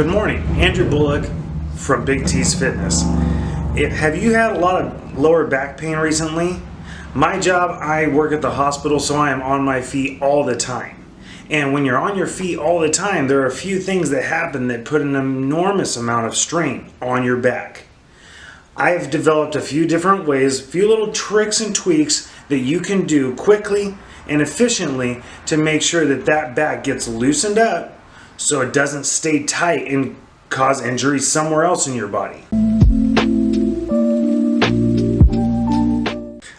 Good morning, Andrew Bullock from Big T's Fitness. Have you had a lot of lower back pain recently? My job, I work at the hospital, so I am on my feet all the time. And when you're on your feet all the time, there are a few things that happen that put an enormous amount of strain on your back. I've developed a few different ways, a few little tricks and tweaks that you can do quickly and efficiently to make sure that that back gets loosened up so it doesn't stay tight and cause injury somewhere else in your body.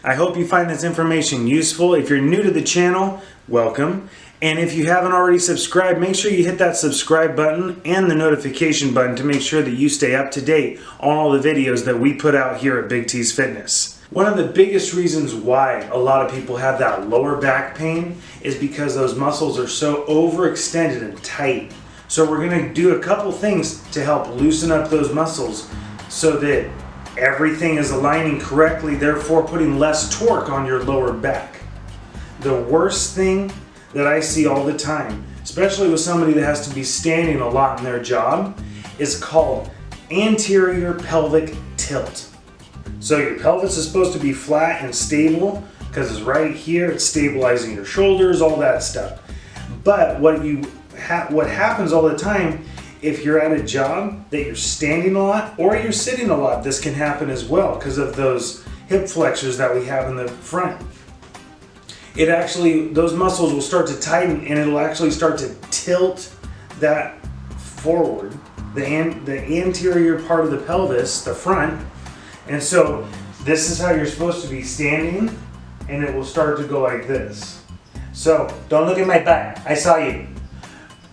I hope you find this information useful. If you're new to the channel, welcome. And if you haven't already subscribed, make sure you hit that subscribe button and the notification button to make sure that you stay up to date on all the videos that we put out here at Big T's Fitness. One of the biggest reasons why a lot of people have that lower back pain is because those muscles are so overextended and tight. So we're going to do a couple things to help loosen up those muscles so that everything is aligning correctly, therefore putting less torque on your lower back. The worst thing that I see all the time, especially with somebody that has to be standing a lot in their job, is called anterior pelvic tilt. So your pelvis is supposed to be flat and stable because it's right here, it's stabilizing your shoulders, all that stuff. But what happens all the time, if you're at a job that you're standing a lot or you're sitting a lot, this can happen as well because of those hip flexors that we have in the front. Those muscles will start to tighten and it'll actually start to tilt that forward, the anterior part of the pelvis, the front. And so this is how you're supposed to be standing, and it will start to go like this. So don't look at my butt, I saw you.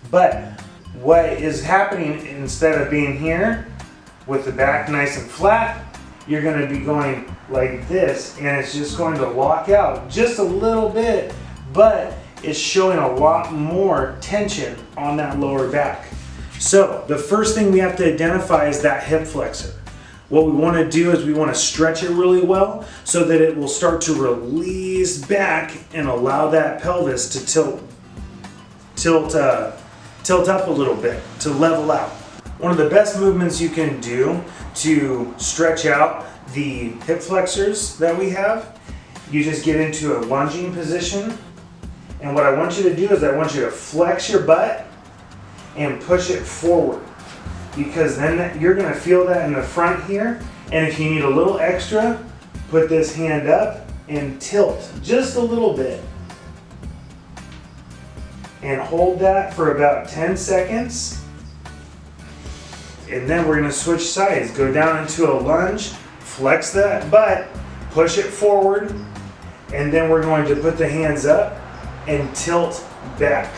But what is happening, instead of being here with the back nice and flat, you're going to be going like this, and it's just going to lock out just a little bit, but it's showing a lot more tension on that lower back. So the first thing we have to identify is that hip flexor. What we want to do is we want to stretch it really well so that it will start to release back and allow that pelvis to tilt up a little bit, to level out. One of the best movements you can do to stretch out the hip flexors that we have, you just get into a lunging position. And what I want you to do is I want you to flex your butt and push it forward, because then you're going to feel that in the front here. And if you need a little extra, put this hand up and tilt just a little bit. And hold that for about 10 seconds. And then we're going to switch sides. Go down into a lunge, flex that butt, push it forward, and then we're going to put the hands up and tilt back.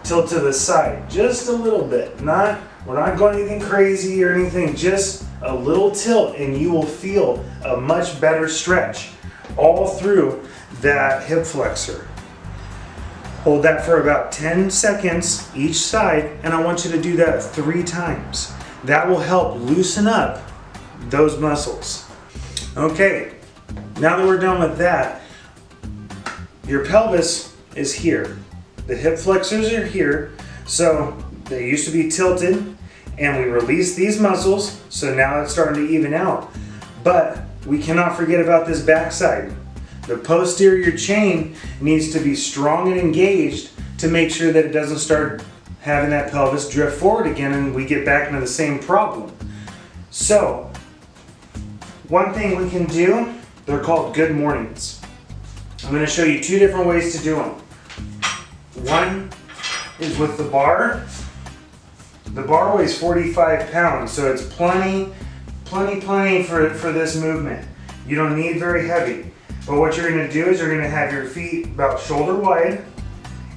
Tilt to the side, just a little bit. We're not going anything crazy or anything, just a little tilt, and you will feel a much better stretch all through that hip flexor. Hold that for about 10 seconds each side, and I want you to do that 3 times. That will help loosen up those muscles. Okay, now that we're done with that, your pelvis is here. The hip flexors are here, so they used to be tilted, and we released these muscles, so now it's starting to even out. But we cannot forget about this backside. The posterior chain needs to be strong and engaged to make sure that it doesn't start having that pelvis drift forward again and we get back into the same problem. So, one thing we can do, they're called good mornings. I'm going to show you 2 different ways to do them. One is with the bar. The bar weighs 45 pounds, so it's plenty for this movement. You don't need very heavy. But what you're going to do is you're going to have your feet about shoulder wide.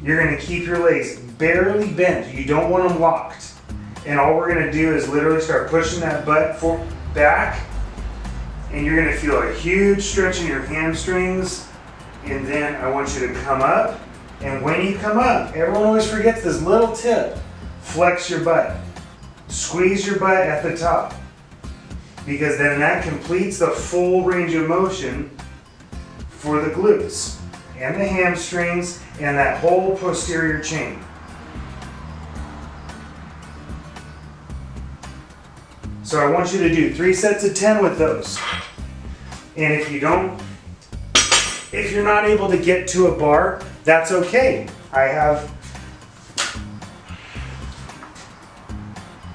You're going to keep your legs barely bent. You don't want them locked. And all we're going to do is literally start pushing that butt back. And you're going to feel a huge stretch in your hamstrings. And then I want you to come up. And when you come up, everyone always forgets this little tip. Flex your butt. Squeeze your butt at the top. Because then that completes the full range of motion for the glutes and the hamstrings and that whole posterior chain. So I want you to do 3 sets of 10 with those. And if you're not able to get to a bar, that's okay. I have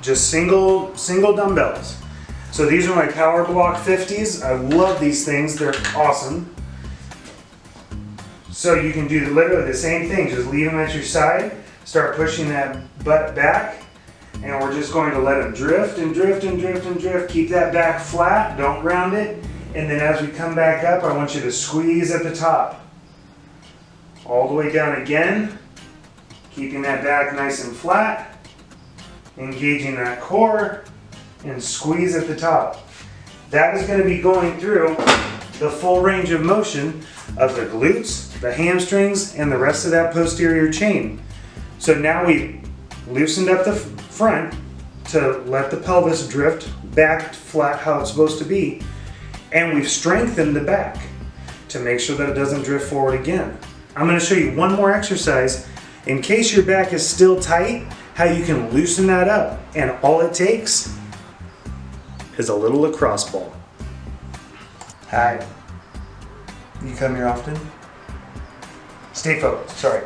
just single dumbbells. So these are my Power Block 50s. I love these things, they're awesome. So you can do literally the same thing, just leave them at your side, start pushing that butt back, and we're just going to let them drift and drift and drift and drift. Keep that back flat, don't round it. And then as we come back up, I want you to squeeze at the top. All the way down again, keeping that back nice and flat, engaging that core, and squeeze at the top. That is going to be going through the full range of motion of the glutes, the hamstrings, and the rest of that posterior chain. So now we've loosened up the front to let the pelvis drift back flat how it's supposed to be, and we've strengthened the back to make sure that it doesn't drift forward again. I'm going to show you one more exercise in case your back is still tight, how you can loosen that up. And all it takes is a little lacrosse ball. Hi. You come here often? Stay focused, sorry.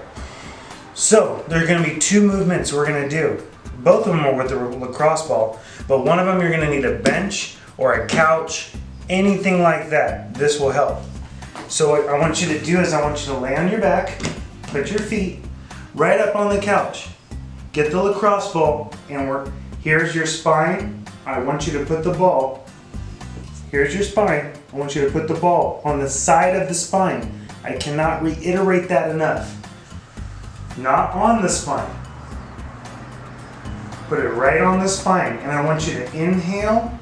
So, there are going to be 2 movements we're going to do. Both of them are with the lacrosse ball, but one of them you're going to need a bench or a couch, anything like that. This will help. So what I want you to do is I want you to lay on your back, put your feet right up on the couch, get the lacrosse ball, and here's your spine. I want you to put the ball, here's your spine. I want you to put the ball on the side of the spine. I cannot reiterate that enough. Not on the spine. Put it right on the spine, and I want you to inhale,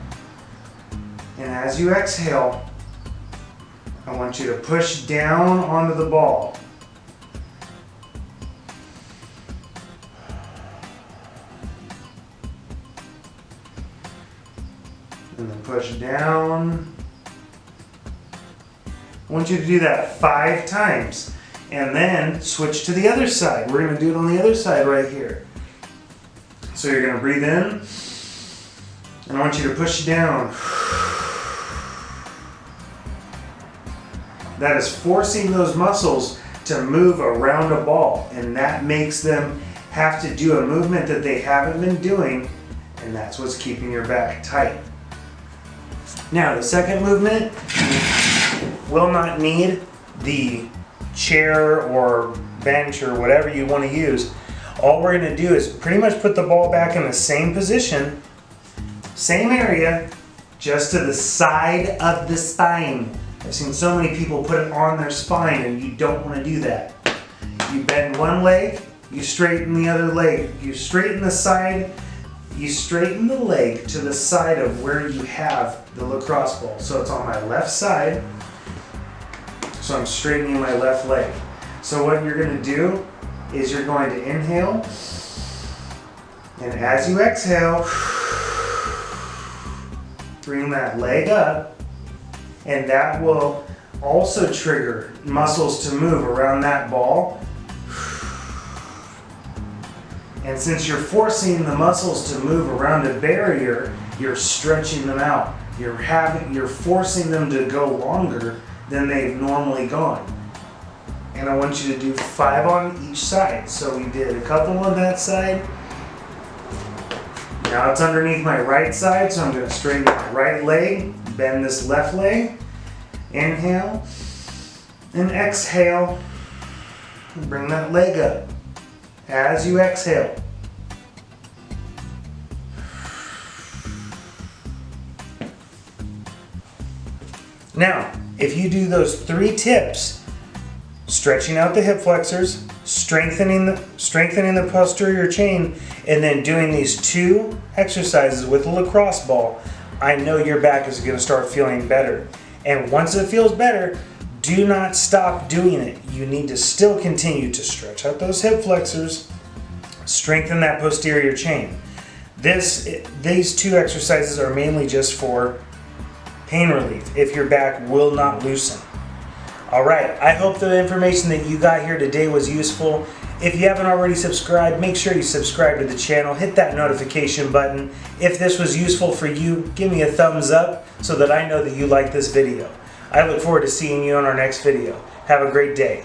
and as you exhale, I want you to push down onto the ball. And then push down. I want you to do that 5 times. And then switch to the other side. We're going to do it on the other side right here. So you're going to breathe in. And I want you to push down. That is forcing those muscles to move around a ball, and that makes them have to do a movement that they haven't been doing, and that's what's keeping your back tight. Now, the second movement will not need the chair or bench or whatever you want to use. All we're going to do is pretty much put the ball back in the same position, same area, just to the side of the spine. I've seen so many people put it on their spine, and you don't want to do that. You bend one leg, you straighten the other leg. You straighten the side, you straighten the leg to the side of where you have the lacrosse ball. So it's on my left side, so I'm straightening my left leg. So what you're going to do is you're going to inhale, and as you exhale, bring that leg up. And that will also trigger muscles to move around that ball. And since you're forcing the muscles to move around a barrier, you're stretching them out. You're forcing them to go longer than they've normally gone. And I want you to do 5 on each side. So we did a couple on that side. Now it's underneath my right side, so I'm going to straighten my right leg. Bend this left leg, inhale, and exhale, and bring that leg up. As you exhale, now, if you do those 3 tips, stretching out the hip flexors, strengthening the posterior chain, and then doing these 2 exercises with the lacrosse ball, I know your back is going to start feeling better. And once it feels better, do not stop doing it. You need to still continue to stretch out those hip flexors, strengthen that posterior chain. These 2 exercises are mainly just for pain relief if your back will not loosen. All right, I hope the information that you got here today was useful. If you haven't already subscribed, make sure you subscribe to the channel. Hit that notification button. If this was useful for you, give me a thumbs up so that I know that you like this video. I look forward to seeing you on our next video. Have a great day.